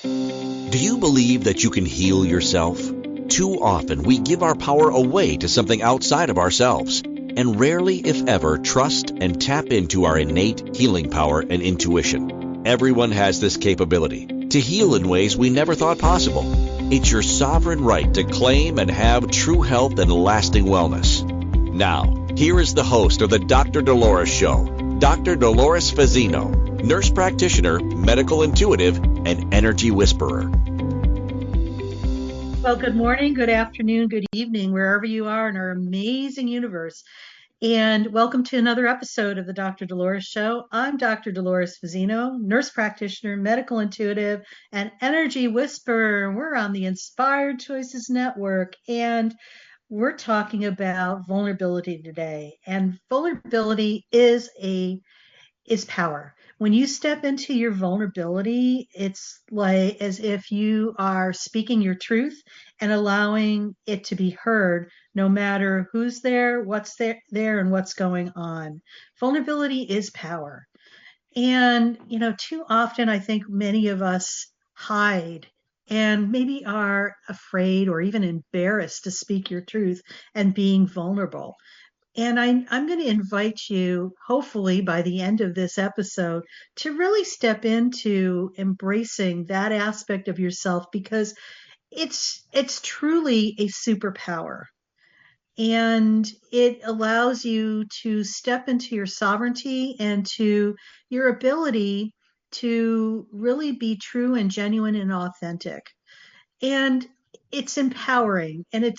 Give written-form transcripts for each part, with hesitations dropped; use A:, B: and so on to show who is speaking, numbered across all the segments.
A: Do you believe that you can heal yourself? Too often we give our power away to something outside of ourselves, and rarely, if ever, trust and tap into our innate healing power and intuition. Everyone has this capability to heal in ways we never thought possible. It's your sovereign right to claim and have true health and lasting wellness. Now, here is the host of the Dr. Dolores Show, Dr. Dolores Fazzino, nurse practitioner, medical intuitive, and energy whisperer.
B: Well, good morning, good afternoon, good evening, wherever you are in our amazing universe. And welcome to another episode of the Dr. Dolores Show. I'm Dr. Dolores Fazzino, nurse practitioner, medical intuitive, and energy whisperer. We're on the Inspired Choices Network, and we're talking about vulnerability today. And vulnerability is power. When you step into your vulnerability, it's like as if you are speaking your truth and allowing it to be heard, no matter who's there, what's there, and what's going on. Vulnerability is power. And, too often I think many of us hide and maybe are afraid or even embarrassed to speak your truth and being vulnerable. And I'm going to invite you, hopefully by the end of this episode, to really step into embracing that aspect of yourself because it's truly a superpower. And it allows you to step into your sovereignty and to your ability to really be true and genuine and authentic. And it's empowering, and and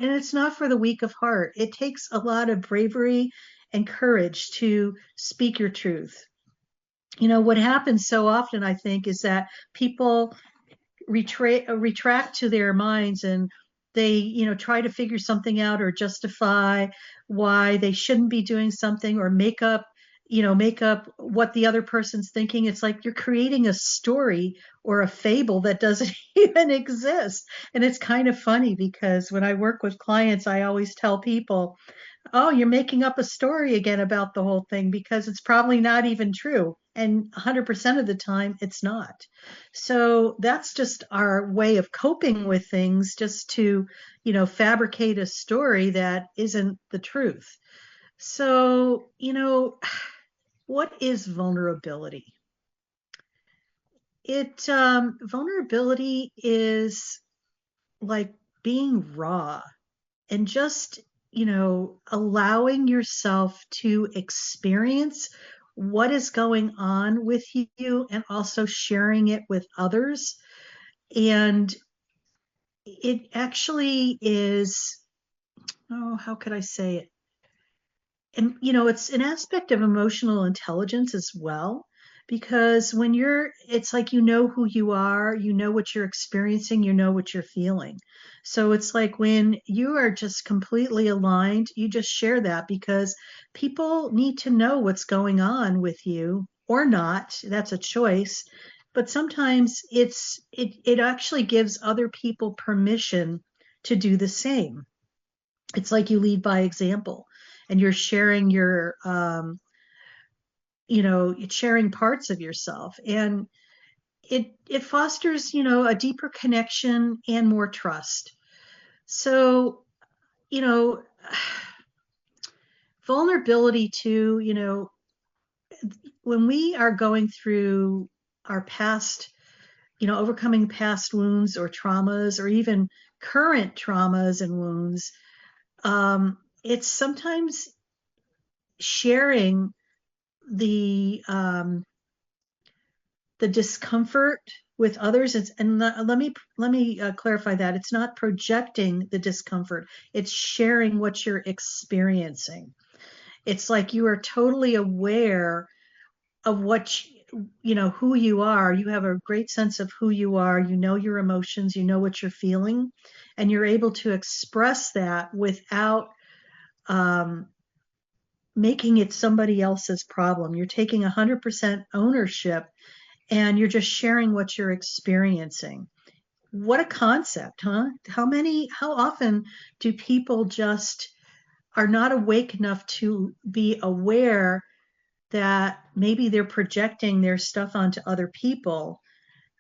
B: it's not for the weak of heart. It takes a lot of bravery and courage to speak your truth. What happens so often, I think, is that people retract to their minds, and they try to figure something out or justify why they shouldn't be doing something, or make up what the other person's thinking. It's like you're creating a story or a fable that doesn't even exist. And it's kind of funny because when I work with clients, I always tell people, oh, you're making up a story again about the whole thing because it's probably not even true. And 100% of the time, it's not. So that's just our way of coping with things, just to, fabricate a story that isn't the truth. So, what is vulnerability? Vulnerability is like being raw and just, allowing yourself to experience what is going on with you and also sharing it with others. And it actually is, oh, how could I say it? And, it's an aspect of emotional intelligence as well, because it's like, who you are, what you're experiencing, what you're feeling. So it's like when you are just completely aligned, you just share that because people need to know what's going on with you or not. That's a choice. But sometimes it actually gives other people permission to do the same. It's like you lead by example, and you're sharing sharing parts of yourself, and it fosters, a deeper connection and more trust. So, you know, vulnerability too, when we are going through our past, overcoming past wounds or traumas, or even current traumas and wounds, it's sometimes sharing the the discomfort with others. Let me clarify that it's not projecting the discomfort; it's sharing what you're experiencing. It's like you are totally aware of who you are. You have a great sense of who you are. You know your emotions. You know what you're feeling, and you're able to express that without um, making it somebody else's problem. You're taking 100% ownership, and you're just sharing what you're experiencing. What a concept, huh? How often do people just are not awake enough to be aware that maybe they're projecting their stuff onto other people,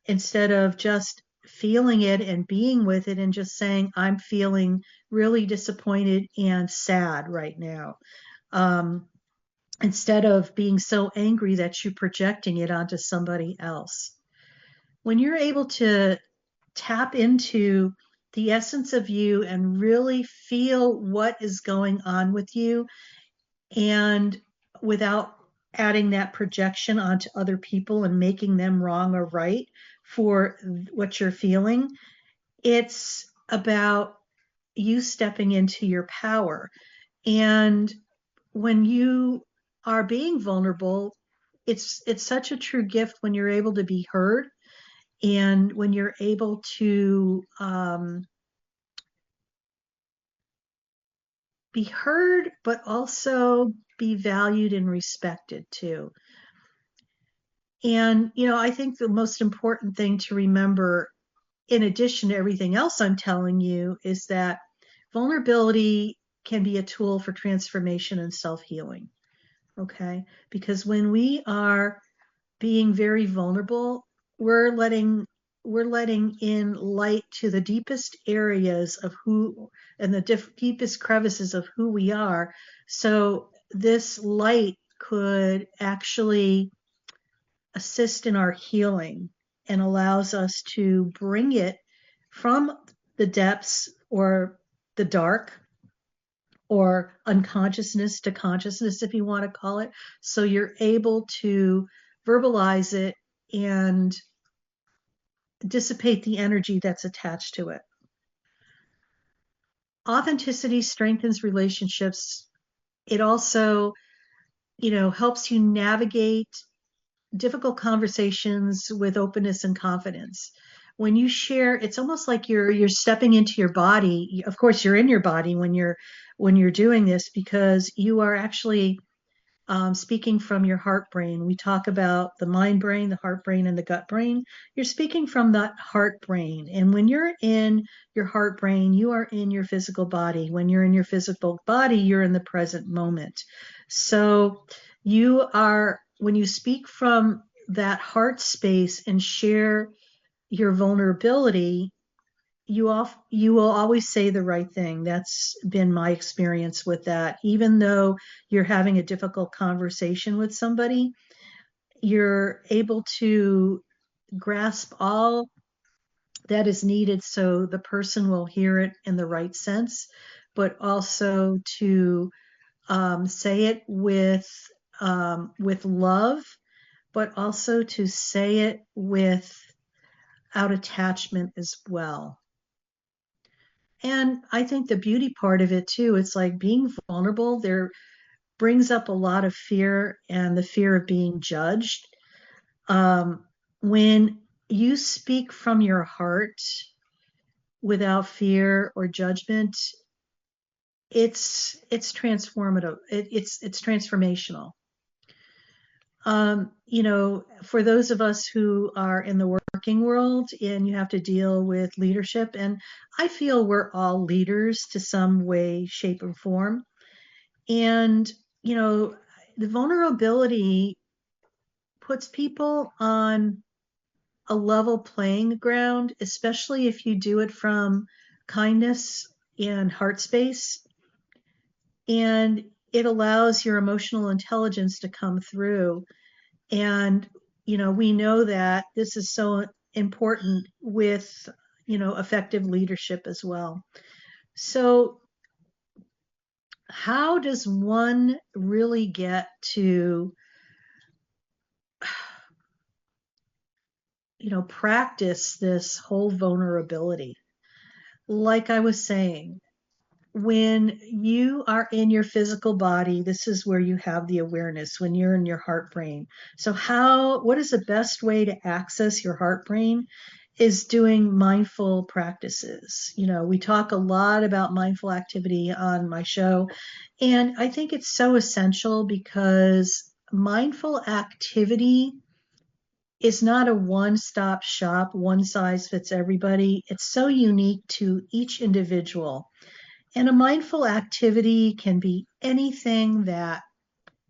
B: instead of just feeling it and being with it and just saying, I'm feeling really disappointed and sad right now. Um, Instead of being so angry that you're projecting it onto somebody else. When you're able to tap into the essence of you and really feel what is going on with you, and without adding that projection onto other people and making them wrong or right for what you're feeling, it's about you stepping into your power. And when you are being vulnerable, it's such a true gift when you're able to be heard, and when you're able to be heard, but also be valued and respected too. And, I think the most important thing to remember, in addition to everything else I'm telling you, is that vulnerability can be a tool for transformation and self-healing. Okay? Because when we are being very vulnerable, we're letting in light to the deepest areas of who, and the deepest crevices of who we are. So this light could actually assist in our healing and allows us to bring it from the depths or the dark or unconsciousness to consciousness, if you want to call it. So you're able to verbalize it and dissipate the energy that's attached to it. Authenticity strengthens relationships. It also, helps you navigate difficult conversations with openness and confidence. When you share, it's almost like you're stepping into your body. Of course, you're in your body when you're doing this, because you are actually speaking from your heart brain. We talk about the mind brain, the heart brain, and the gut brain. You're speaking from that heart brain. And when you're in your heart brain, you are in your physical body. When you're in your physical body, you're in the present moment. So when you speak from that heart space and share your vulnerability, you will always say the right thing. That's been my experience with that. Even though you're having a difficult conversation with somebody, you're able to grasp all that is needed so the person will hear it in the right sense, but also to say it with love, but also to say it without attachment as well. And I think the beauty part of it too, it's like being vulnerable there brings up a lot of fear, and the fear of being judged. When you speak from your heart without fear or judgment, it's transformative. It's transformational. For those of us who are in the working world and you have to deal with leadership, and I feel we're all leaders to some way, shape, or form. And, the vulnerability puts people on a level playing ground, especially if you do it from kindness and heart space. And it allows your emotional intelligence to come through. And, we know that this is so important with, effective leadership as well. So, how does one really get to, practice this whole vulnerability? Like I was saying, when you are in your physical body, this is where you have the awareness, when you're in your heart brain. So what is the best way to access your heart brain is doing mindful practices. We talk a lot about mindful activity on my show, and I think it's so essential because mindful activity is not a one-stop shop, one size fits everybody. It's so unique to each individual. And a mindful activity can be anything that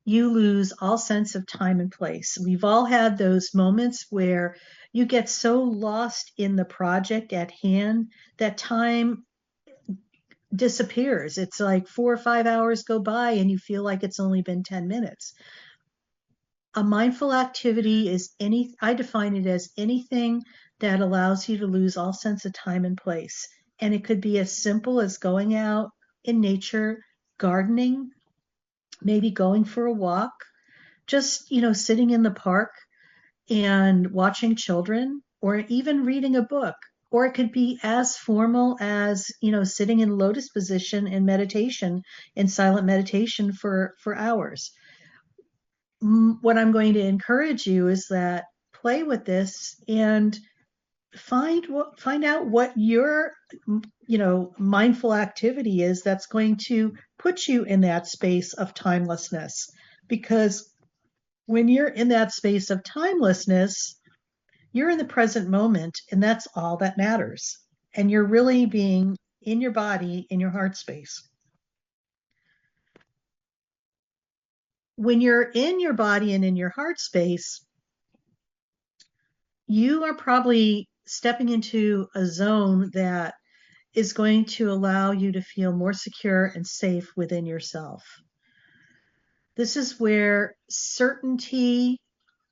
B: you lose all sense of time and place. We've all had those moments where you get so lost in the project at hand that time disappears. It's like 4 or 5 hours go by and you feel like it's only been 10 minutes. A mindful activity is I define it as anything that allows you to lose all sense of time and place. And it could be as simple as going out in nature, gardening, maybe going for a walk, just, sitting in the park and watching children, or even reading a book. Or it could be as formal as, sitting in lotus position in meditation, in silent meditation for hours. What I'm going to encourage you is that play with this and find out what your mindful activity is that's going to put you in that space of timelessness. Because when you're in that space of timelessness, you're in the present moment, and that's all that matters. And you're really being in your body, in your heart space. When you're in your body and in your heart space, you are probably stepping into a zone that is going to allow you to feel more secure and safe within yourself. This is where certainty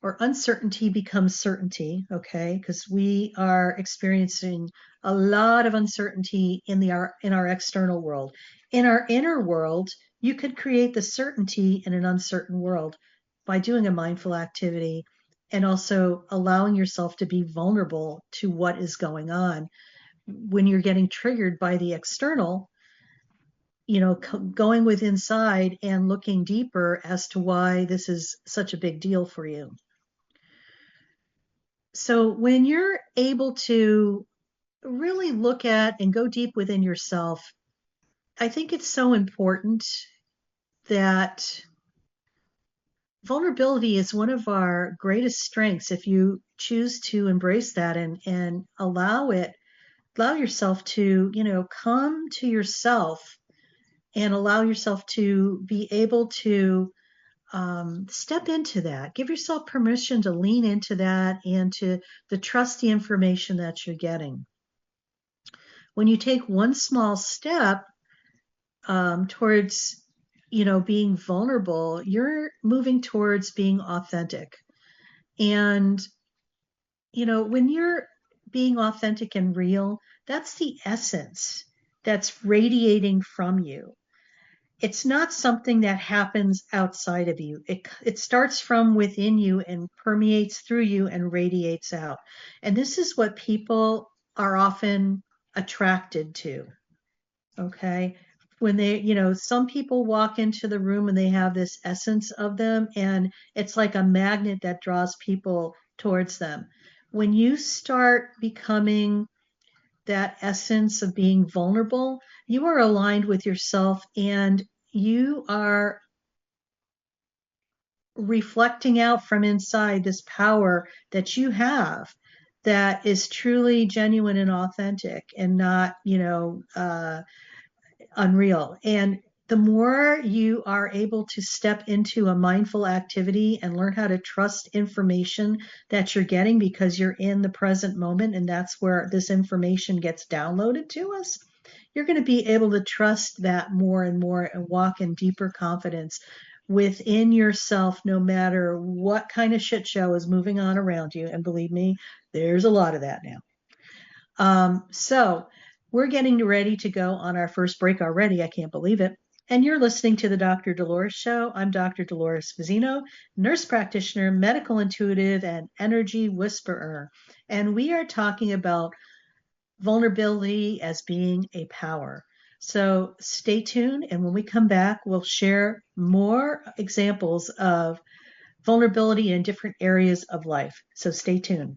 B: or uncertainty becomes certainty, okay? Because we are experiencing a lot of uncertainty in our external world. In our inner world, you could create the certainty in an uncertain world by doing a mindful activity and also allowing yourself to be vulnerable to what is going on. When you're getting triggered by the external, going with inside and looking deeper as to why this is such a big deal for you. So when you're able to really look at and go deep within yourself, I think it's so important that vulnerability is one of our greatest strengths if you choose to embrace that and allow yourself to, come to yourself and allow yourself to be able to step into that. Give yourself permission to lean into that and to trust the information that you're getting. When you take one small step towards, being vulnerable, you're moving towards being authentic. And, when you're being authentic and real, that's the essence that's radiating from you. It's not something that happens outside of you. It starts from within you and permeates through you and radiates out. And this is what people are often attracted to. Okay. When some people walk into the room and they have this essence of them, and it's like a magnet that draws people towards them. When you start becoming that essence of being vulnerable, you are aligned with yourself and you are reflecting out from inside this power that you have that is truly genuine and authentic and not, unreal. And the more you are able to step into a mindful activity and learn how to trust information that you're getting because you're in the present moment and that's where this information gets downloaded to us, you're going to be able to trust that more and more and walk in deeper confidence within yourself, no matter what kind of shit show is moving on around you. And believe me, there's a lot of that now. So we're getting ready to go on our first break already. I can't believe it. And you're listening to the Dr. Dolores Show. I'm Dr. Dolores Fazzino, nurse practitioner, medical intuitive, and energy whisperer. And we are talking about vulnerability as being a power. So stay tuned. And when we come back, we'll share more examples of vulnerability in different areas of life. So stay tuned.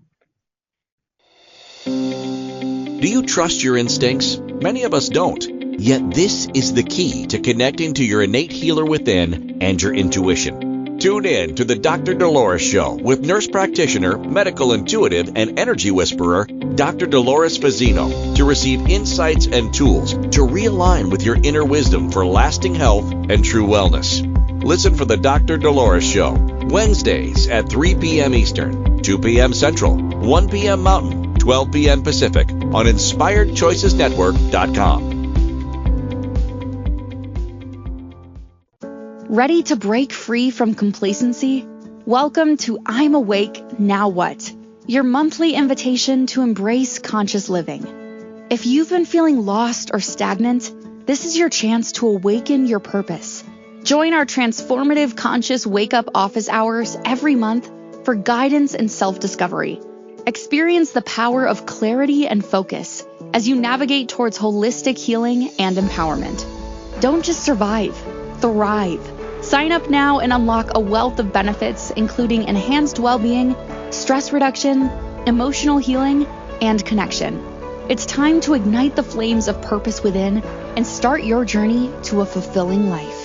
A: Do you trust your instincts? Many of us don't. Yet this is the key to connecting to your innate healer within and your intuition. Tune in to the Dr. Dolores Show with nurse practitioner, medical intuitive, and energy whisperer, Dr. Dolores Fazzino, to receive insights and tools to realign with your inner wisdom for lasting health and true wellness. Listen for the Dr. Dolores Show, Wednesdays at 3 p.m. Eastern, 2 p.m. Central, 1 p.m. Mountain, 12 p.m. Pacific on InspiredChoicesNetwork.com.
C: Ready to break free from complacency? Welcome to I'm Awake, Now What? Your monthly invitation to embrace conscious living. If you've been feeling lost or stagnant, this is your chance to awaken your purpose. Join our transformative conscious wake-up office hours every month for guidance and self-discovery. Experience the power of clarity and focus as you navigate towards holistic healing and empowerment. Don't just survive, thrive. Sign up now and unlock a wealth of benefits, including enhanced well-being, stress reduction, emotional healing, and connection. It's time to ignite the flames of purpose within and start your journey to a fulfilling life.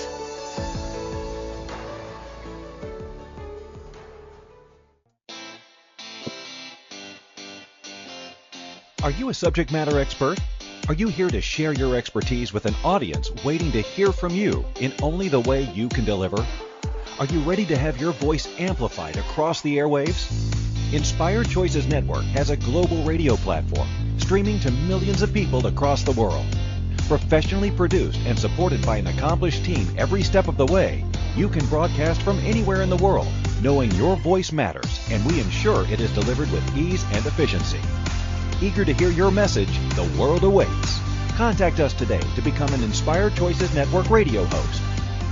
D: Are you a subject matter expert? Are you here to share your expertise with an audience waiting to hear from you in only the way you can deliver? Are you ready to have your voice amplified across the airwaves? Inspired Choices Network has a global radio platform streaming to millions of people across the world. Professionally produced and supported by an accomplished team every step of the way, you can broadcast from anywhere in the world, knowing your voice matters, and we ensure it is delivered with ease and efficiency. Eager to hear your message, the world awaits. Contact us today to become an Inspired Choices Network radio host.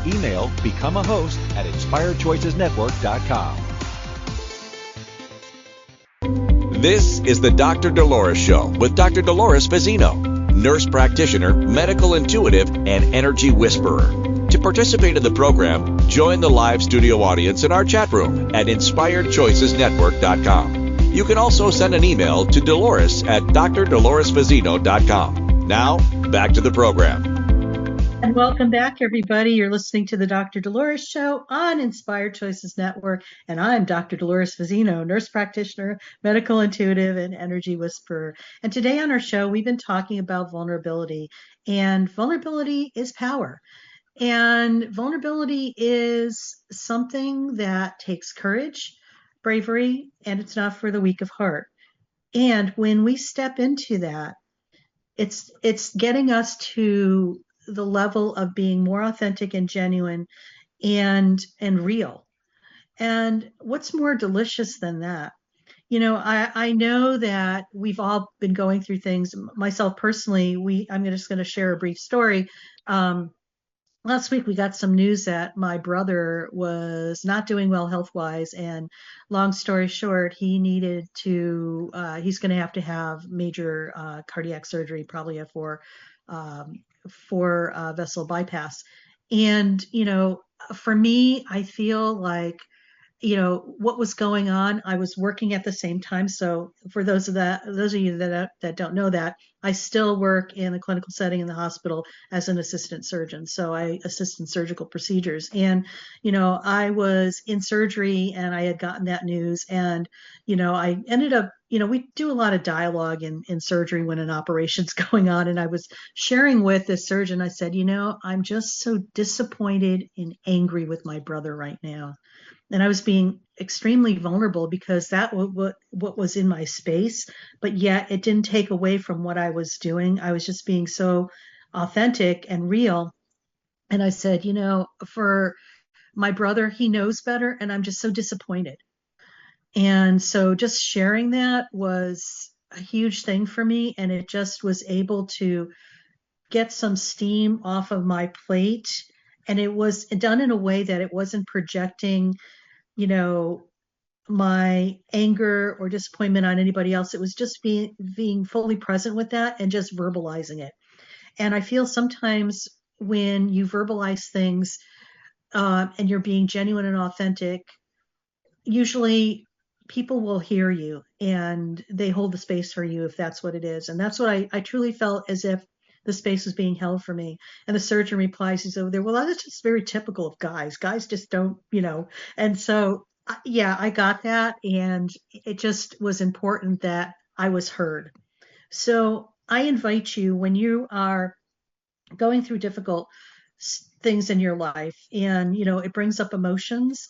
D: Email become a host at inspiredchoicesnetwork.com.
A: This is the Dr. Dolores Show with Dr. Dolores Fazzino, nurse practitioner, medical intuitive, and energy whisperer. To participate in the program, join the live studio audience in our chat room at inspiredchoicesnetwork.com. You can also send an email to Dolores at drdoloresfazzino.com. Now, back to the program.
B: And welcome back, everybody. You're listening to the Dr. Dolores Show on Inspired Choices Network, and I'm Dr. Dolores Fazzino, nurse practitioner, medical intuitive, and energy whisperer. And today on our show, we've been talking about vulnerability, and vulnerability is power. And vulnerability is something that takes courage, bravery, and it's not for the weak of heart. And when we step into that, it's getting us to the level of being more authentic and genuine and real. And what's more delicious than that? You know, I know that we've all been going through things. Myself personally, I'm just going to share a brief story. Last week, we got some news that my brother was not doing well health-wise, and long story short, he's going to have major cardiac surgery, probably a four vessel bypass. And, you know, for me, I feel like, you know, what was going on, I was working at the same time. So for those of you that don't know that, I still work in a clinical setting in the hospital as an assistant surgeon. So I assist in surgical procedures. And, you know, I was in surgery and I had gotten that news. And, you know, I ended up, you know, we do a lot of dialogue in surgery when an operation's going on. And I was sharing with this surgeon, I said, you know, I'm just so disappointed and angry with my brother right now. And I was being extremely vulnerable because that was what was in my space, but yet it didn't take away from what I was doing. I was just being so authentic and real. And I said, you know, for my brother, he knows better, and I'm just so disappointed. And so just sharing that was a huge thing for me, and it just was able to get some steam off of my plate. And it was done in a way that it wasn't projecting, you know, my anger or disappointment on anybody else. It was just being fully present with that and just verbalizing it. And I feel sometimes when you verbalize things and you're being genuine and authentic, usually people will hear you and they hold the space for you if that's what it is. And that's what I truly felt, as if the space was being held for me. And the surgeon replies, he's over there, well, that's just very typical of guys. Guys just don't, you know. And so, yeah, I got that. And it just was important that I was heard. So I invite you, when you are going through difficult things in your life, and it brings up emotions,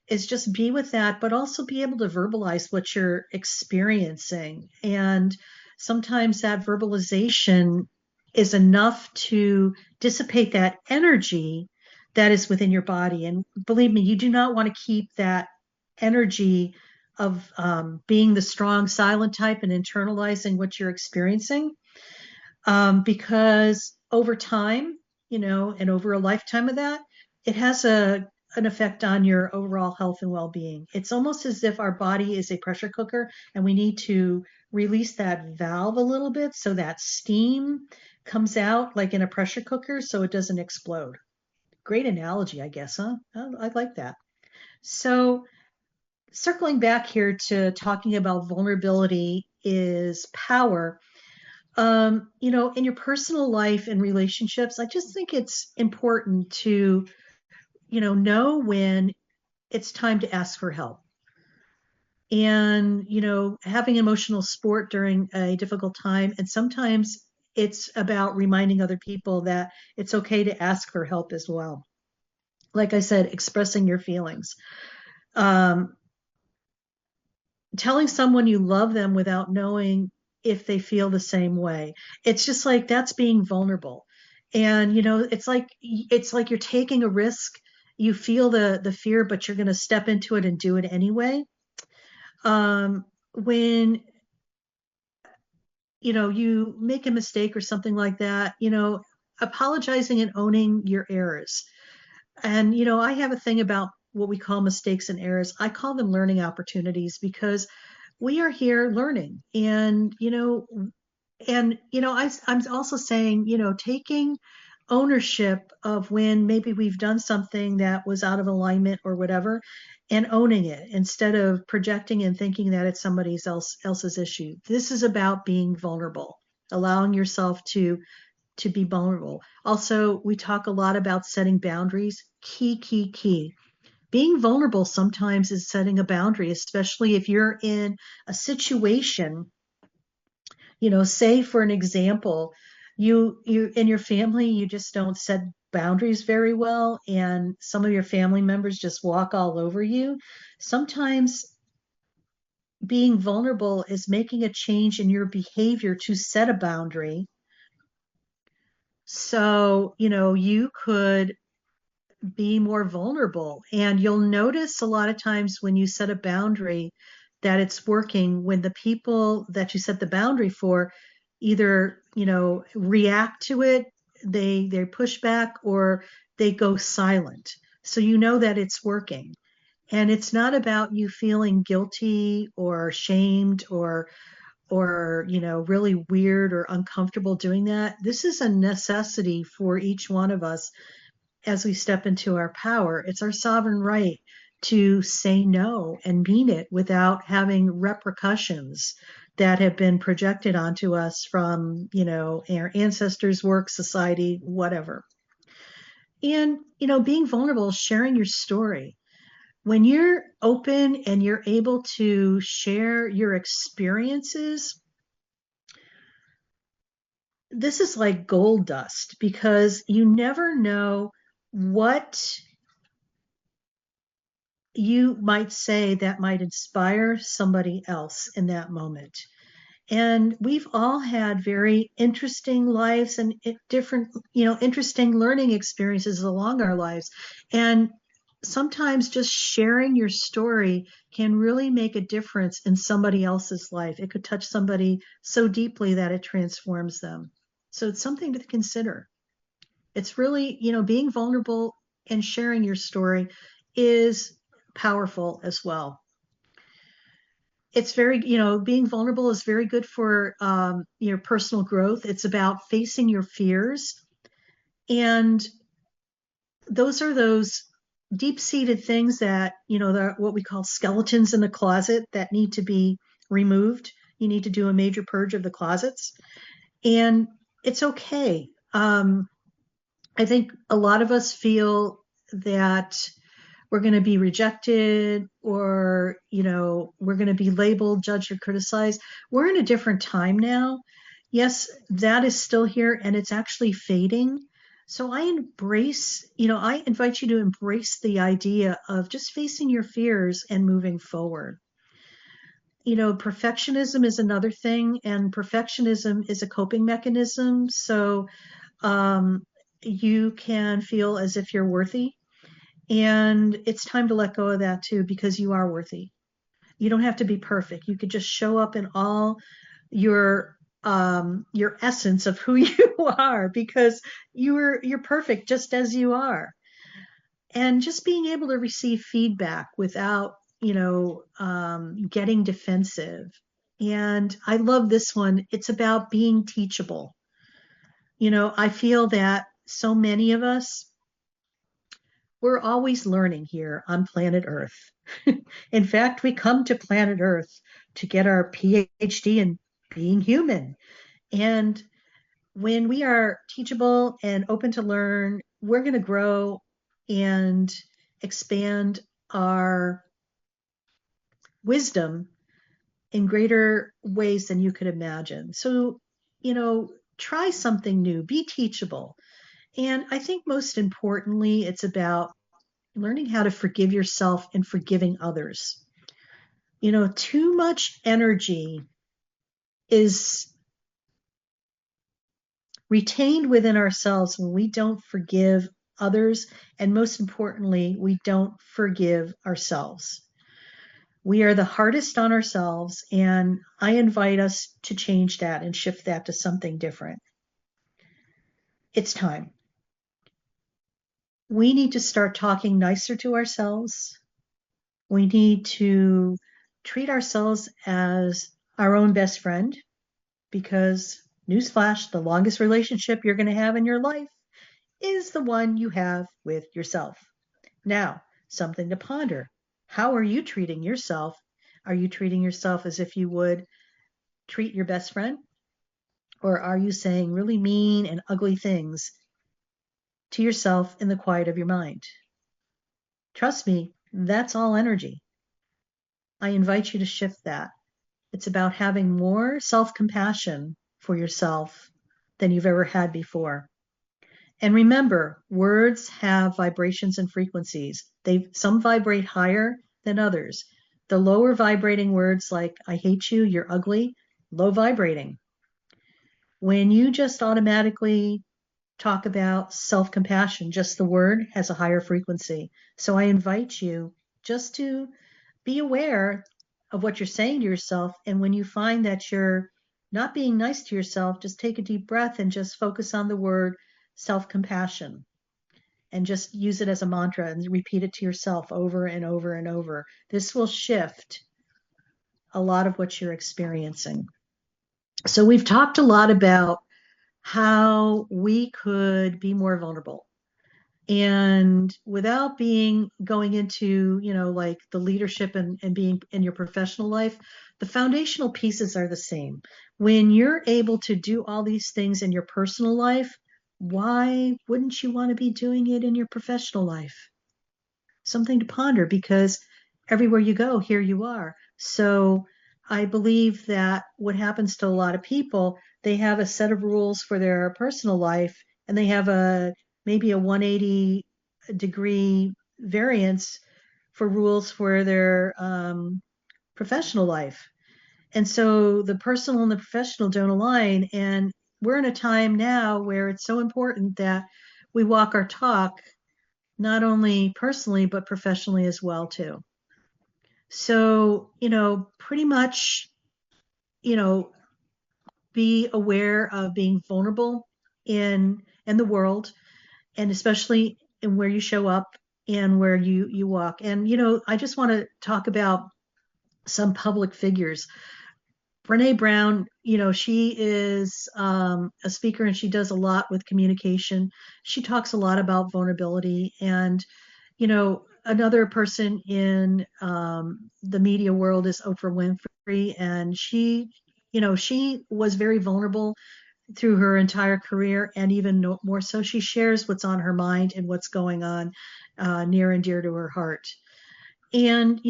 B: is just be with that, but also be able to verbalize what you're experiencing. And sometimes that verbalization is enough to dissipate that energy that is within your body. And believe me, you do not want to keep that energy of being the strong silent type and internalizing what you're experiencing, because over time, and over a lifetime of that, it has an effect on your overall health and well-being. It's almost as if our body is a pressure cooker, and we need to release that valve a little bit so that steam comes out like in a pressure cooker so it doesn't explode. Great analogy, I guess, huh? I like that. So circling back here to talking about vulnerability is power. In your personal life and relationships, I just think it's important to, know when it's time to ask for help. And, having emotional support during a difficult time. And sometimes it's about reminding other people that it's okay to ask for help as well. Like I said, expressing your feelings. Telling someone you love them without knowing if they feel the same way. It's just like that's being vulnerable. And it's like you're taking a risk. You feel the fear, but you're going to step into it and do it anyway. When you make a mistake or something like that, apologizing and owning your errors. And I have a thing about what we call mistakes and errors. I call them learning opportunities, because we are here learning. And I'm also saying, taking ownership of when maybe we've done something that was out of alignment or whatever, and owning it instead of projecting and thinking that it's somebody else's issue. This is about being vulnerable, allowing yourself to be vulnerable. Also, we talk a lot about setting boundaries. Key. Being vulnerable sometimes is setting a boundary, especially if you're in a situation, say for an example, you in your family, you just don't set boundaries very well, and some of your family members just walk all over you. Sometimes being vulnerable is making a change in your behavior to set a boundary. So, you could be more vulnerable. And you'll notice a lot of times when you set a boundary that it's working, when the people that you set the boundary for either, react to it, they push back, or they go silent. So you know that it's working. And it's not about you feeling guilty or shamed or really weird or uncomfortable doing that. This is a necessity for each one of us as we step into our power. It's our sovereign right to say no and mean it without having repercussions that have been projected onto us from, our ancestors' work, society, whatever. And, being vulnerable, sharing your story. When you're open and you're able to share your experiences, this is like gold dust, because you never know what you might say that might inspire somebody else in that moment. And we've all had very interesting lives and different, interesting learning experiences along our lives. And sometimes just sharing your story can really make a difference in somebody else's life. It could touch somebody so deeply that it transforms them. So it's something to consider. It's really, being vulnerable and sharing your story is powerful as well. It's very, being vulnerable is very good for your personal growth. It's about facing your fears. And those are those deep-seated things that, what we call skeletons in the closet that need to be removed. You need to do a major purge of the closets. And it's okay. I think a lot of us feel that we're going to be rejected, or, we're going to be labeled, judged, or criticized. We're in a different time now. Yes, that is still here, and it's actually fading. So I invite you to embrace the idea of just facing your fears and moving forward. Perfectionism is another thing, and perfectionism is a coping mechanism. So um, you can feel as if you're worthy, and it's time to let go of that too, because you are worthy. You don't have to be perfect. You could just show up in all your essence of who you are, because you're perfect just as you are. And just being able to receive feedback without getting defensive. And I love this one. It's about being teachable. I feel that so many of us, we're always learning here on planet Earth. In fact, we come to planet Earth to get our PhD in being human. And when we are teachable and open to learn, we're going to grow and expand our wisdom in greater ways than you could imagine. So, try something new, be teachable. And I think most importantly, it's about learning how to forgive yourself and forgiving others. Too much energy is retained within ourselves when we don't forgive others. And most importantly, we don't forgive ourselves. We are the hardest on ourselves, and I invite us to change that and shift that to something different. It's time. We need to start talking nicer to ourselves. We need to treat ourselves as our own best friend, because, newsflash, the longest relationship you're going to have in your life is the one you have with yourself. Now, something to ponder. How are you treating yourself? Are you treating yourself as if you would treat your best friend? Or are you saying really mean and ugly things to yourself in the quiet of your mind? Trust me, that's all energy. I invite you to shift that. It's about having more self-compassion for yourself than you've ever had before. And remember, words have vibrations and frequencies. Some vibrate higher than others. The lower vibrating words like I hate you, you're ugly, low vibrating. When you just automatically talk about self-compassion, just the word has a higher frequency. So I invite you just to be aware of what you're saying to yourself. And when you find that you're not being nice to yourself, just take a deep breath and just focus on the word self-compassion, and just use it as a mantra and repeat it to yourself over and over and over. This will shift a lot of what you're experiencing. So we've talked a lot about how we could be more vulnerable. And without going into, like the leadership and being in your professional life, the foundational pieces are the same. When you're able to do all these things in your personal life, why wouldn't you want to be doing it in your professional life? Something to ponder, because everywhere you go, here you are. So I believe that what happens to a lot of people, they have a set of rules for their personal life, and they have maybe a 180-degree variance for rules for their professional life. And so the personal and the professional don't align. And we're in a time now where it's so important that we walk our talk, not only personally, but professionally as well, too. So, pretty much, you know, be aware of being vulnerable in the world, and especially in where you show up and where you walk. And, I just want to talk about some public figures. Brene Brown, she is a speaker, and she does a lot with communication. She talks a lot about vulnerability. And, another person in the media world is Oprah Winfrey. And she was very vulnerable through her entire career, and even more so, she shares what's on her mind and what's going on near and dear to her heart. And,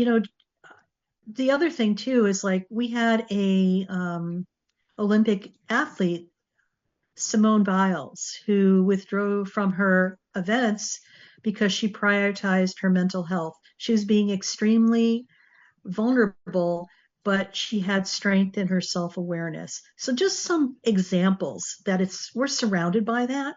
B: the other thing too is, like, we had a Olympic athlete Simone Biles, who withdrew from her events because she prioritized her mental health. She was being extremely vulnerable, but she had strength in her self-awareness. So just some examples that we're surrounded by that.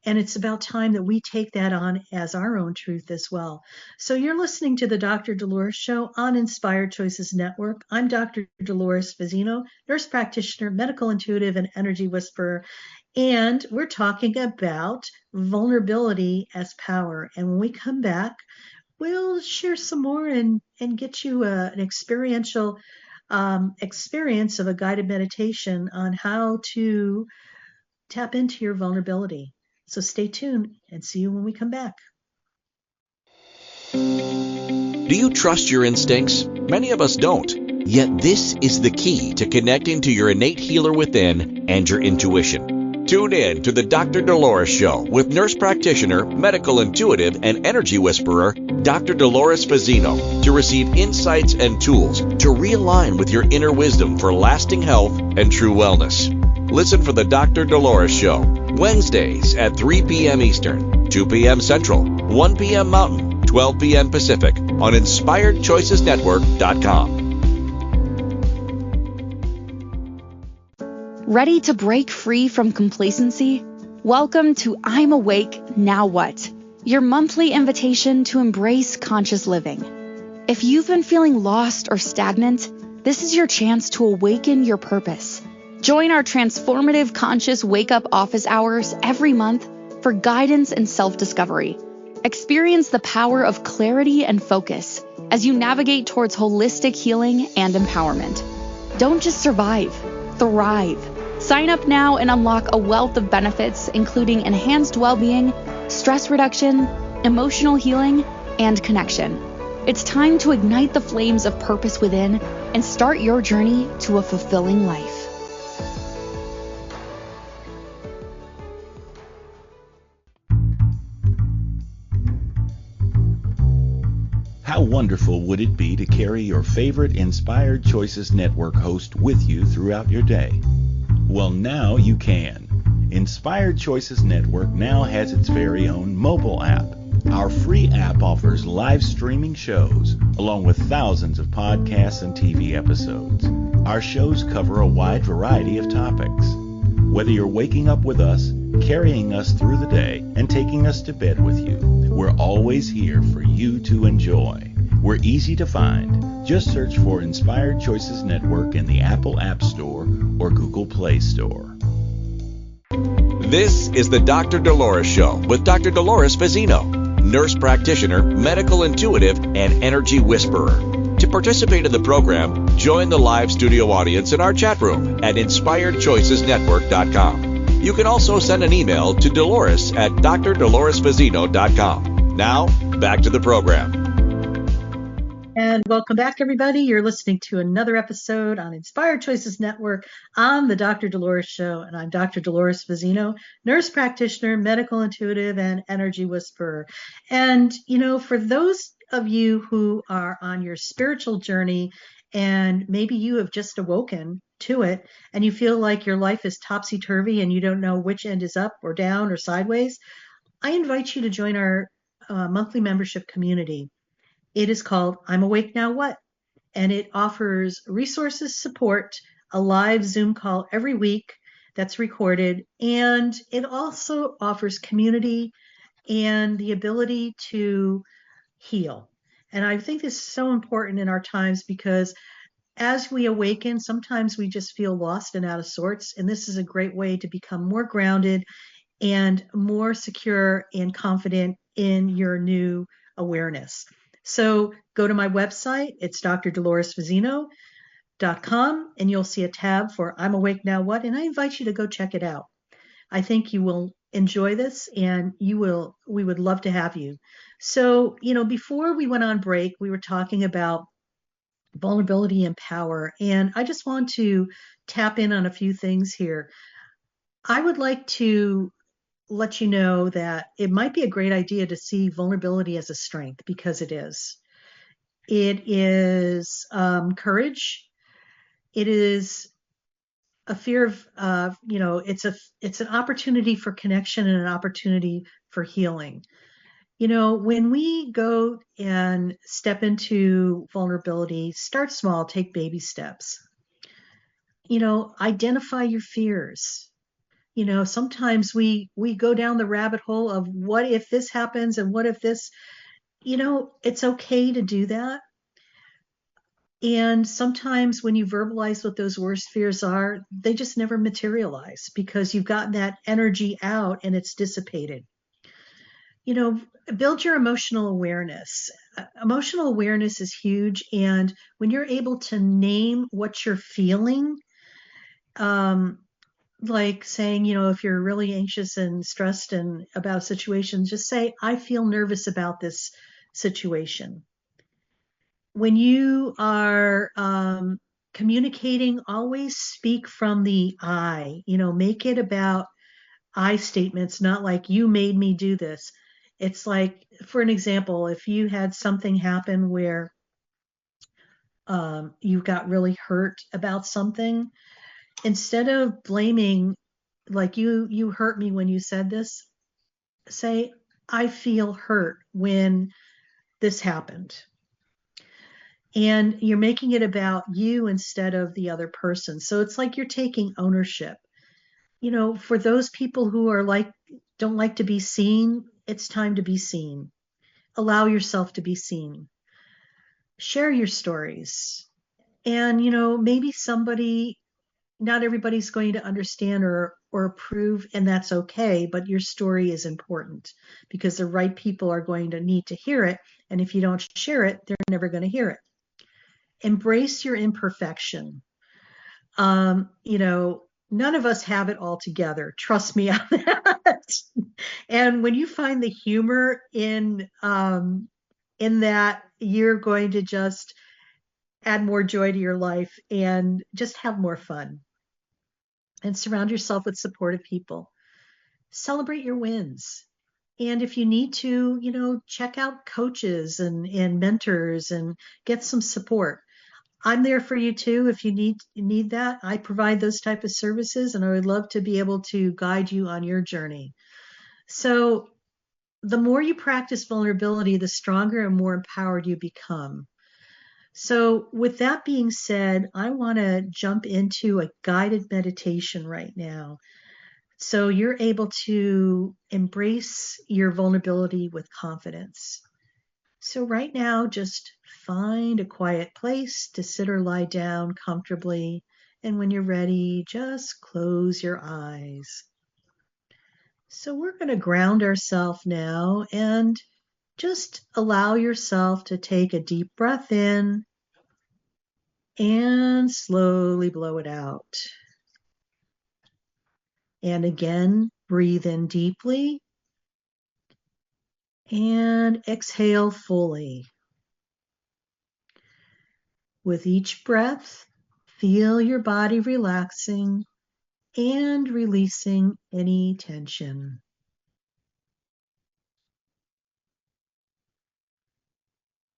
B: And it's about time that we take that on as our own truth as well. So you're listening to the Dr. Dolores Show on Inspired Choices Network. I'm Dr. Dolores Fazzino, nurse practitioner, medical intuitive, and energy whisperer. And we're talking about vulnerability as power. And when we come back, we'll share some more and get you an experiential experience of a guided meditation on how to tap into your vulnerability. So stay tuned and see you when we come back.
A: Do you trust your instincts? Many of us don't. Yet this is the key to connecting to your innate healer within and your intuition. Tune in to the Dr. Dolores Show with nurse practitioner, medical intuitive, and energy whisperer, Dr. Dolores Fazzino, to receive insights and tools to realign with your inner wisdom for lasting health and true wellness. Listen for the Dr. Dolores Show, Wednesdays at 3 p.m. Eastern, 2 p.m. Central, 1 p.m. Mountain, 12 p.m. Pacific on InspiredChoicesNetwork.com.
C: Ready to break free from complacency? Welcome to I'm Awake, Now What? Your monthly invitation to embrace conscious living. If you've been feeling lost or stagnant, this is your chance to awaken your purpose. Join our transformative conscious wake-up office hours every month for guidance and self-discovery. Experience the power of clarity and focus as you navigate towards holistic healing and empowerment. Don't just survive, thrive. Sign up now and unlock a wealth of benefits, including enhanced well-being, stress reduction, emotional healing, and connection. It's time to ignite the flames of purpose within and start your journey to a fulfilling life.
E: How wonderful would it be to carry your favorite Inspired Choices Network host with you throughout your day? Well, now you can. Inspired Choices Network now has its very own mobile app. Our free app offers live streaming shows, along with thousands of podcasts and TV episodes. Our shows cover a wide variety of topics. Whether you're waking up with us, carrying us through the day, and taking us to bed with you, we're always here for you to enjoy. We're easy to find. Just search for Inspired Choices Network in the Apple App Store or Google Play Store.
A: This is the Dr. Dolores Show with Dr. Dolores Fazzino, nurse practitioner, medical intuitive, and energy whisperer. To participate in the program, join the live studio audience in our chat room at InspiredChoicesNetwork.com. You can also send an email to Dolores at drdoloresfazzino.com. Now, back to the program.
B: And welcome back, everybody. You're listening to another episode on Inspired Choices Network on the Dr. Dolores Show. And I'm Dr. Dolores Fazzino, nurse practitioner, medical intuitive, and energy whisperer. And, for those of you who are on your spiritual journey and maybe you have just awoken to it and you feel like your life is topsy-turvy and you don't know which end is up or down or sideways, I invite you to join our monthly membership community. It is called I'm Awake Now What? And it offers resources, support, a live Zoom call every week that's recorded, and it also offers community and the ability to heal. And I think this is so important in our times because as we awaken, sometimes we just feel lost and out of sorts, and this is a great way to become more grounded and more secure and confident in your new awareness. So go to my website. It's drdoloresfazzino.com, and you'll see a tab for I'm Awake Now What? And I invite you to go check it out. I think you will enjoy this, and we would love to have you. So, before we went on break, we were talking about vulnerability and power, and I just want to tap in on a few things here. I would like to let you know that it might be a great idea to see vulnerability as a strength, because it is. It is courage. It is a fear of, it's an opportunity for connection and an opportunity for healing. When we go and step into vulnerability, start small, take baby steps. Identify your fears. Sometimes we go down the rabbit hole of what if this happens and what if this, it's okay to do that. And sometimes when you verbalize what those worst fears are, they just never materialize because you've gotten that energy out and it's dissipated. Build your emotional awareness. Emotional awareness is huge. And when you're able to name what you're feeling, like saying, if you're really anxious and stressed and about a situation, just say, I feel nervous about this situation. When you are communicating, always speak from the I, make it about I statements, not like you made me do this. It's like, for an example, if you had something happen where you got really hurt about something, instead of blaming, like you hurt me when you said this, say, I feel hurt when this happened. And you're making it about you instead of the other person. So it's like you're taking ownership. For those people who are don't like to be seen, it's time to be seen. Allow yourself to be seen. Share your stories. And, maybe not everybody's going to understand or approve, and that's okay, but your story is important because the right people are going to need to hear it. And if you don't share it, they're never going to hear it. Embrace your imperfection. None of us have it all together. Trust me on that. And when you find the humor in that, you're going to just add more joy to your life and just have more fun. And surround yourself with supportive people. Celebrate your wins. And if you need to, check out coaches and mentors and get some support. I'm there for you too if you need that. I provide those type of services, and I would love to be able to guide you on your journey. So the more you practice vulnerability, the stronger and more empowered you become. So with that being said, I want to jump into a guided meditation right now. So you're able to embrace your vulnerability with confidence. So right now, just find a quiet place to sit or lie down comfortably. And when you're ready, just close your eyes. So we're going to ground ourselves now and just allow yourself to take a deep breath in and slowly blow it out. And again, breathe in deeply and exhale fully. With each breath, feel your body relaxing and releasing any tension.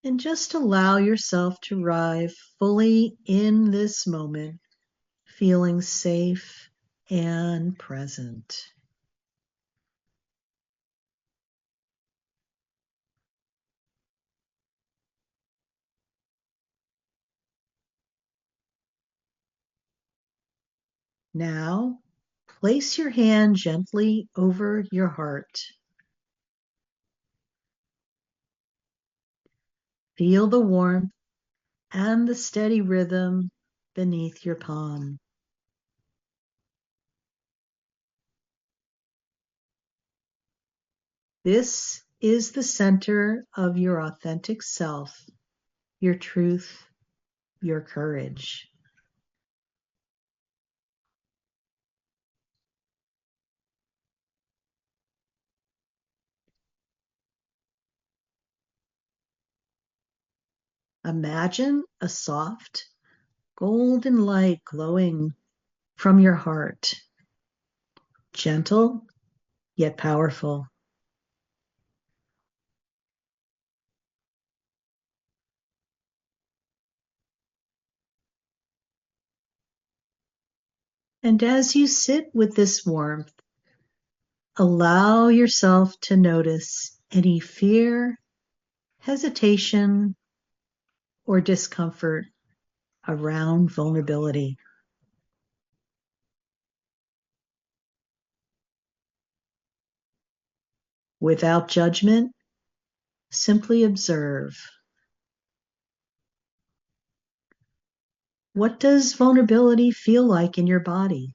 B: And just allow yourself to arrive fully in this moment, feeling safe and present. Now, place your hand gently over your heart. Feel the warmth and the steady rhythm beneath your palm. This is the center of your authentic self, your truth, your courage. Imagine a soft, golden light glowing from your heart, gentle yet powerful. And as you sit with this warmth, allow yourself to notice any fear, hesitation, or discomfort around vulnerability. Without judgment, simply observe. What does vulnerability feel like in your body?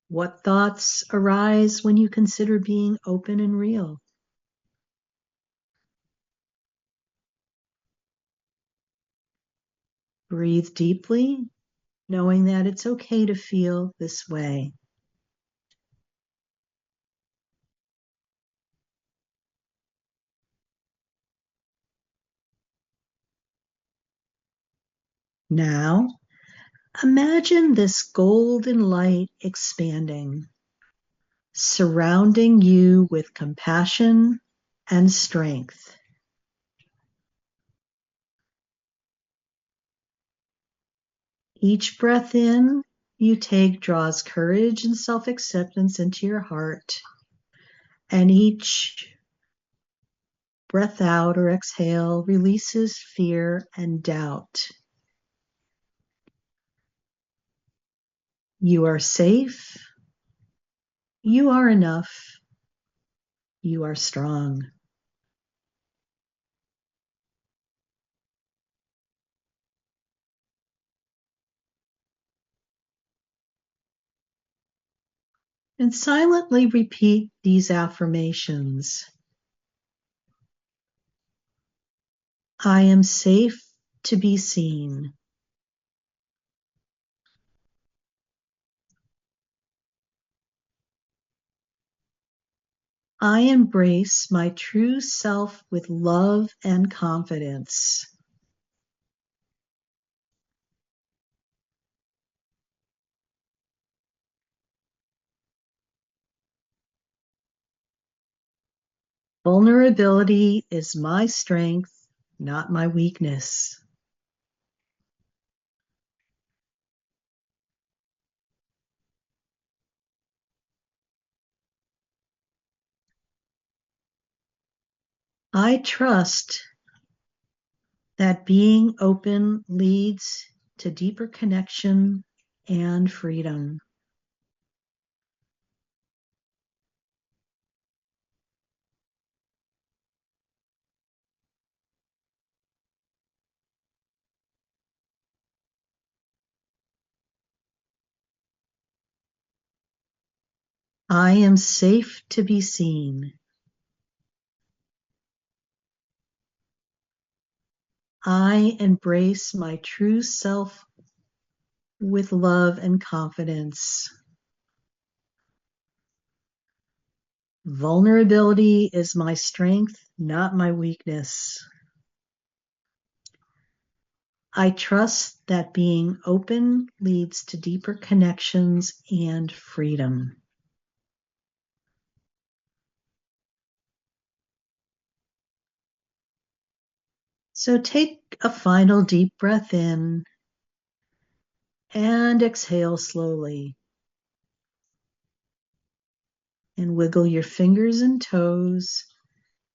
B: What thoughts arise when you consider being open and real? Breathe deeply, knowing that it's okay to feel this way. Now, imagine this golden light expanding, surrounding you with compassion and strength. Each breath in you take draws courage and self-acceptance into your heart, and each breath out or exhale releases fear and doubt. You are safe. You are enough. You are strong. And silently repeat these affirmations. I am safe to be seen. I embrace my true self with love and confidence. Vulnerability is my strength, not my weakness. I trust that being open leads to deeper connection and freedom. I am safe to be seen. I embrace my true self with love and confidence. Vulnerability is my strength, not my weakness. I trust that being open leads to deeper connections and freedom. So take a final deep breath in and exhale slowly. And wiggle your fingers and toes,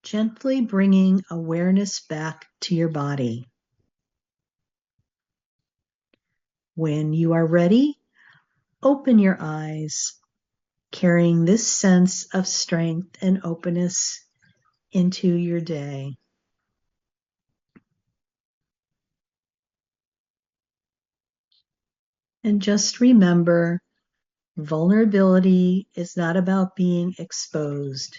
B: gently bringing awareness back to your body. When you are ready, open your eyes, carrying this sense of strength and openness into your day. And just remember, vulnerability is not about being exposed.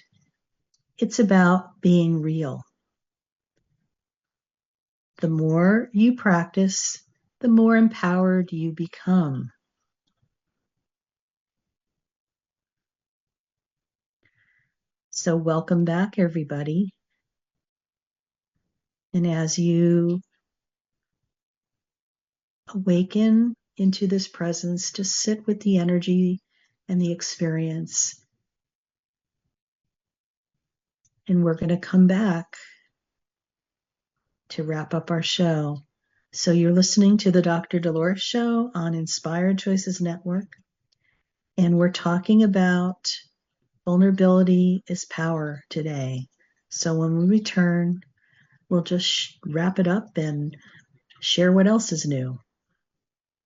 B: It's about being real. The more you practice, the more empowered you become. So welcome back, everybody. And as you awaken into this presence, just sit with the energy and the experience. And we're going to come back to wrap up our show. So you're listening to the Dr. Dolores Show on Inspired Choices Network, and we're talking about vulnerability is power today. So when we return, we'll just wrap it up and share what else is new.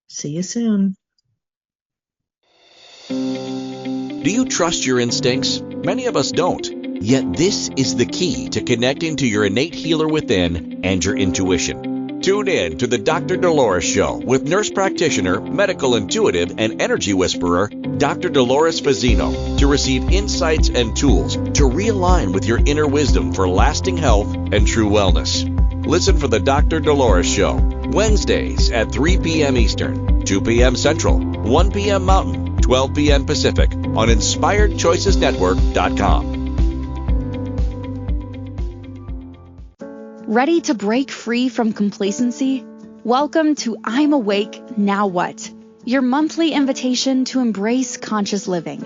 B: See you soon.
A: Do you trust your instincts? Many of us don't. Yet this is the key to connecting to your innate healer within and your intuition. Tune in to the Dr. Dolores Show with nurse practitioner, medical intuitive, and energy whisperer, Dr. Dolores Fazzino, to receive insights and tools to realign with your inner wisdom for lasting health and true wellness. Listen for the Dr. Dolores Show, Wednesdays at 3 p.m. Eastern, 2 p.m. Central, 1 p.m. Mountain, 12 p.m. Pacific on InspiredChoicesNetwork.com.
C: Ready to break free from complacency? Welcome to I'm Awake, Now What? Your monthly invitation to embrace conscious living.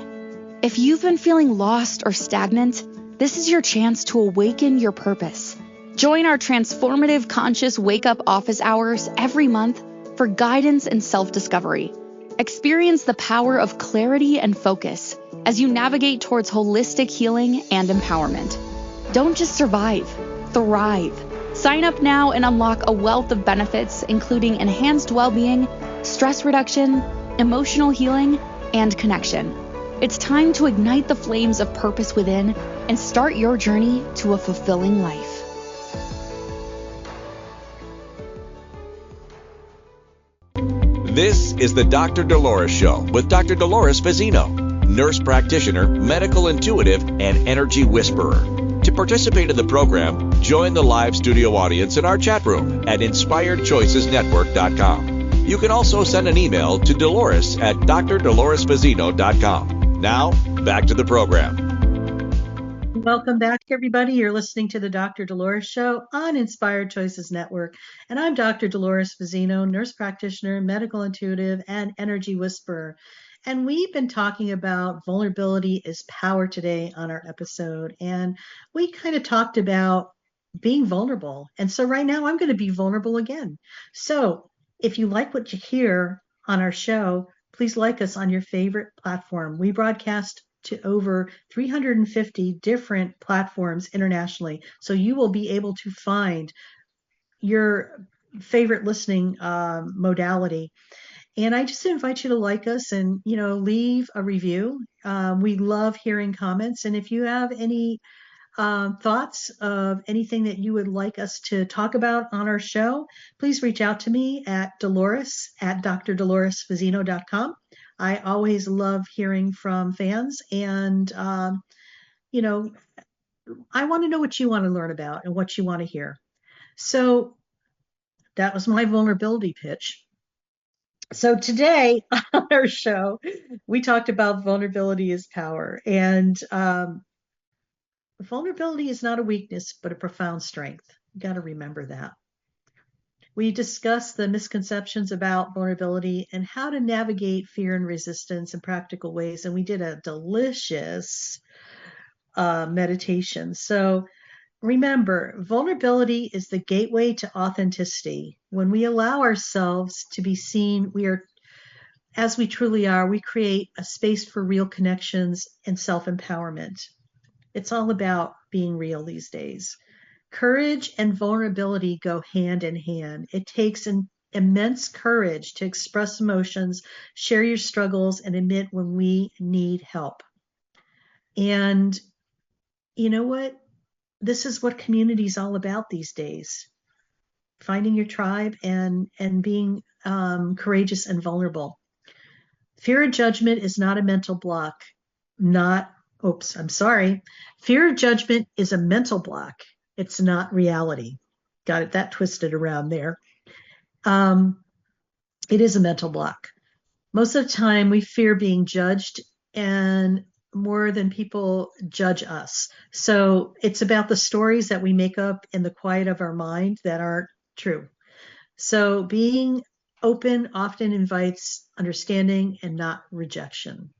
C: If you've been feeling lost or stagnant, this is your chance to awaken your purpose. Join our transformative conscious wake-up office hours every month for guidance and self-discovery. Experience the power of clarity and focus as you navigate towards holistic healing and empowerment. Don't just survive, thrive. Sign up now and unlock a wealth of benefits, including enhanced well-being, stress reduction, emotional healing, and connection. It's time to ignite the flames of purpose within and start your journey to a fulfilling life.
A: This is the Dr. Dolores Show with Dr. Dolores Fazzino, nurse practitioner, medical intuitive, and energy whisperer. To participate in the program, join the live studio audience in our chat room at InspiredChoicesNetwork.com. You can also send an email to Dolores at drdoloresfazzino.com. Now, back to the program.
B: Welcome back, everybody. You're listening to the Dr. Dolores Show on Inspired Choices Network. And I'm Dr. Dolores Fazzino, nurse practitioner, medical intuitive, and energy whisperer. And we've been talking about vulnerability is power today on our episode. And we kind of talked about being vulnerable. And so right now I'm going to be vulnerable again. So if you like what you hear on our show, please like us on your favorite platform. We broadcast to over 350 different platforms internationally. So you will be able to find your favorite listening modality. And I just invite you to like us and, leave a review. We love hearing comments. And if you have any thoughts of anything that you would like us to talk about on our show, please reach out to me at Dolores at drdoloresfazzino.com. I always love hearing from fans, and I want to know what you want to learn about and what you want to hear. So that was my vulnerability pitch. So today on our show, we talked about vulnerability is power, and vulnerability is not a weakness, but a profound strength. You got to remember that. We discussed the misconceptions about vulnerability and how to navigate fear and resistance in practical ways. And we did a delicious meditation. So remember, vulnerability is the gateway to authenticity. When we allow ourselves to be seen, we are, as we truly are, we create a space for real connections and self-empowerment. It's all about being real these days. Courage and vulnerability go hand in hand. It takes an immense courage to express emotions, share your struggles, and admit when we need help. And you know what? This is what community is all about these days. Finding your tribe and being courageous and vulnerable. Fear of judgment is not a mental block. Fear of judgment is a mental block. It's not reality. Got it that twisted around there. It is a mental block. Most of the time we fear being judged, and more than people judge us. So it's about the stories that we make up in the quiet of our mind that aren't true. So being open often invites understanding and not rejection.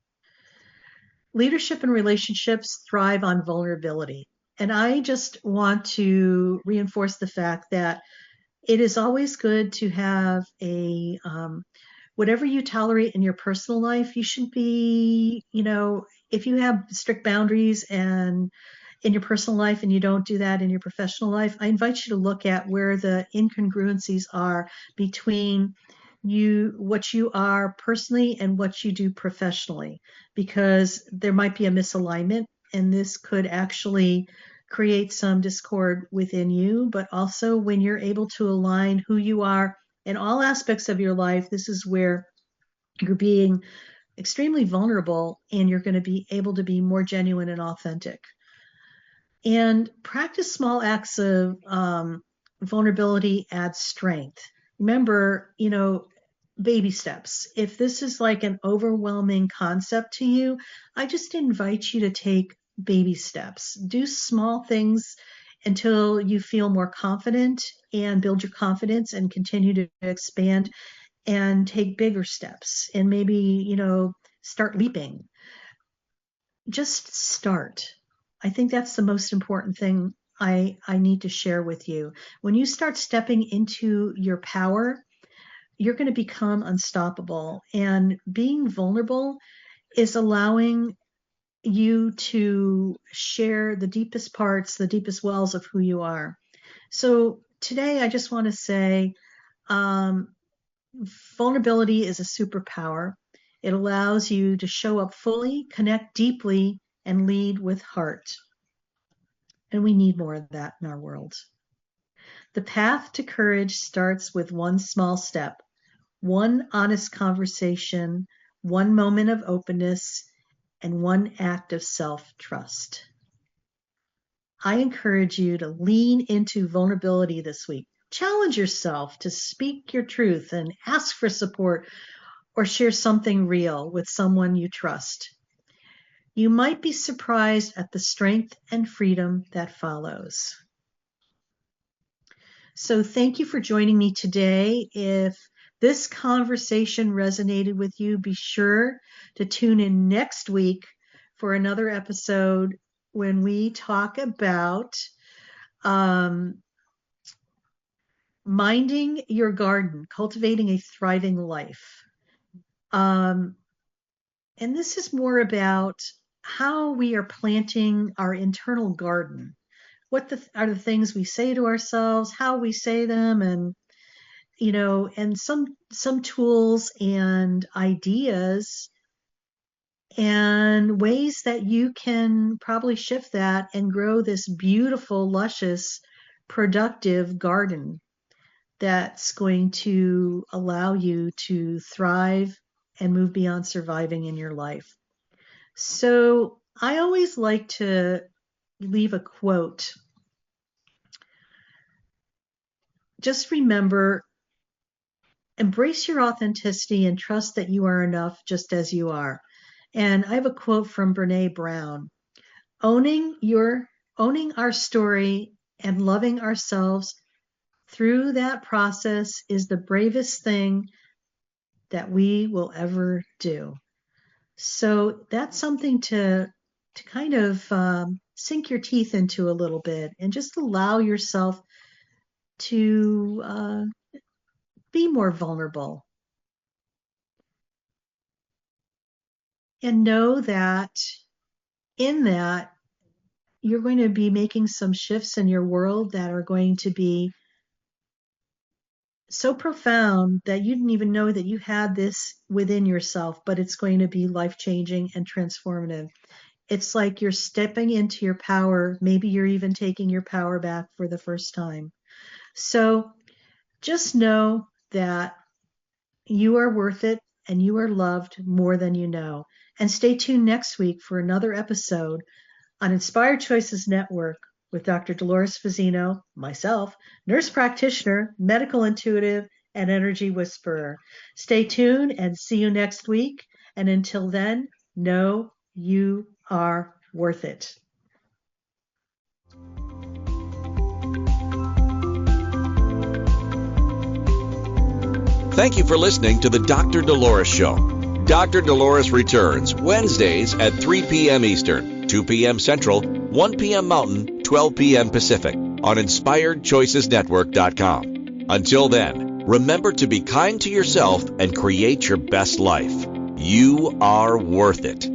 B: Leadership and relationships thrive on vulnerability. And I just want to reinforce the fact that it is always good to have a, whatever you tolerate in your personal life, you should be, if you have strict boundaries and in your personal life and you don't do that in your professional life, I invite you to look at where the incongruencies are between what you are personally and what you do professionally, because there might be a misalignment, and this could actually create some discord within you. But also, when you're able to align who you are in all aspects of your life, this is where you're being extremely vulnerable and you're going to be able to be more genuine and authentic. And practice small acts of vulnerability adds strength. Remember, baby steps. If this is like an overwhelming concept to you, I just invite you to take baby steps. Do small things until you feel more confident, and build your confidence and continue to expand, and take bigger steps, and maybe, start leaping. Just start. I think that's the most important thing I need to share with you. When you start stepping into your power, you're going to become unstoppable. And being vulnerable is allowing you to share the deepest parts, the deepest wells of who you are. So today, I just want to say, vulnerability is a superpower. It allows you to show up fully, connect deeply, and lead with heart. And we need more of that in our world. The path to courage starts with one small step, one honest conversation, one moment of openness, and one act of self-trust. I encourage you to lean into vulnerability this week. Challenge yourself to speak your truth and ask for support, or share something real with someone you trust. You might be surprised at the strength and freedom that follows. So thank you for joining me today. If this conversation resonated with you, be sure to tune in next week for another episode when we talk about minding your garden, cultivating a thriving life. And this is more about how we are planting our internal garden. What are the things we say to ourselves, how we say them, and and some tools and ideas and ways that you can probably shift that and grow this beautiful, luscious, productive garden that's going to allow you to thrive and move beyond surviving in your life. So I always like to leave a quote. Just remember, embrace your authenticity and trust that you are enough just as you are. And I have a quote from Brene Brown. Owning our story and loving ourselves through that process is the bravest thing that we will ever do. So that's something to kind of sink your teeth into a little bit, and just allow yourself to be more vulnerable. And know that in that, you're going to be making some shifts in your world that are going to be so profound that you didn't even know that you had this within yourself, but it's going to be life-changing and transformative. It's like you're stepping into your power. Maybe you're even taking your power back for the first time. So just know that you are worth it and you are loved more than you know. And stay tuned next week for another episode on Inspired Choices Network with Dr. Dolores Fazzino, myself, nurse practitioner, medical intuitive, and energy whisperer. Stay tuned and see you next week. And until then, know you are worth it.
A: Thank you for listening to the Dr. Dolores Show. Dr. Dolores returns Wednesdays at 3 p.m. Eastern, 2 p.m. Central, 1 p.m. Mountain, 12 p.m. Pacific on InspiredChoicesNetwork.com. Until then, remember to be kind to yourself and create your best life. You are worth it.